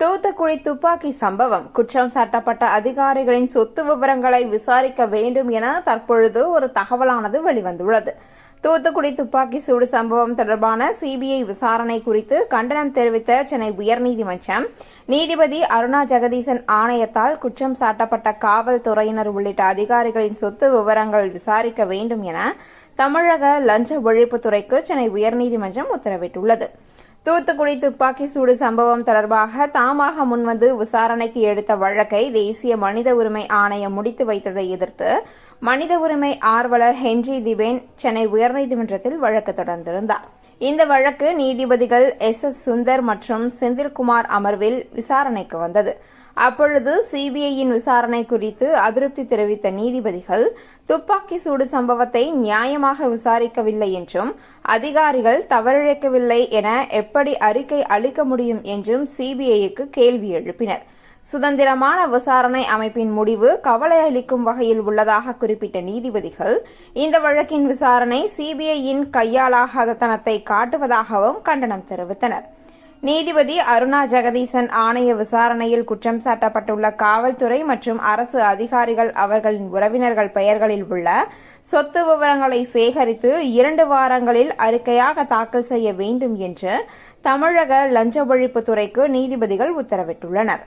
தூத்துக்குடி துப்பாக்கி சம்பவம் குற்றம் சாட்டப்பட்ட அதிகாரிகளின் சொத்து விவரங்களை விசாரிக்க வேண்டும் என தற்பொழுது ஒரு தகவலானது வெளிவந்துள்ளது. தூத்துக்குடி துப்பாக்கி சூடு சம்பவம் தொடர்பான சிபிஐ விசாரணை குறித்து கண்டனம் தெரிவித்த சென்னை உயர்நீதிமன்றம் நீதிபதி அருணா ஜெகதீசன் ஆணையத்தால் குற்றம் சாட்டப்பட்ட காவல்துறையினர் உள்ளிட்ட அதிகாரிகளின் சொத்து விவரங்கள் விசாரிக்க வேண்டும் என தமிழக லஞ்ச ஒழிப்புத்துறைக்கு சென்னை உயர்நீதிமன்றம் உத்தரவிட்டுள்ளது. தூத்துக்குடி துப்பாக்கி சூடு சம்பவம் தொடர்பாக தாமாக முன்வந்து விசாரணைக்கு எடுத்த வழக்கை தேசிய மனித உரிமை ஆணையம் முடித்து வைத்ததை எதிர்த்து மனித உரிமை ஆர்வலர் ஹென்றி திபேன் சென்னை உயர்நீதிமன்றத்தில் வழக்கு தொடர்ந்திருந்தார். இந்த வழக்கு நீதிபதிகள் எஸ். சுந்தர் மற்றும் செந்தில்குமார் அமர்வில் விசாரணைக்கு வந்தது. அப்பொழுது சிபிஐயின் விசாரணை குறித்து அதிருப்தி தெரிவித்த நீதிபதிகள் துப்பாக்கி சூடு சம்பவத்தை நியாயமாக விசாரிக்கவில்லை என்றும் அதிகாரிகள் தவறிழைக்கவில்லை என எப்படி அறிக்கை அளிக்க முடியும் என்றும் சிபிஐக்கு கேள்வி எழுப்பினர். சுதந்திரமான விசாரணை அமைப்பின் முடிவு கவலை அளிக்கும் வகையில் உள்ளதாக குறிப்பிட்ட நீதிபதிகள் இந்த வழக்கின் விசாரணை சிபிஐயின் கையாலாகாத தனத்தை காட்டுவதாகவும் கண்டனம் தெரிவித்தனர். நீதிபதி அருணா ஜெகதீசன் ஆணைய விசாரணையில் குற்றம் சாட்டப்பட்டுள்ள காவல்துறை மற்றும் அரசு அதிகாரிகள் அவர்களின் உறவினர்கள் பெயர்களில் உள்ள சொத்து விவரங்களை சேகரித்து 2 வாரங்களில் அறிக்கையாக தாக்கல் செய்ய வேண்டும் என்று தமிழக லஞ்ச ஒழிப்புத்துறைக்கு நீதிபதிகள் உத்தரவிட்டுள்ளனர்.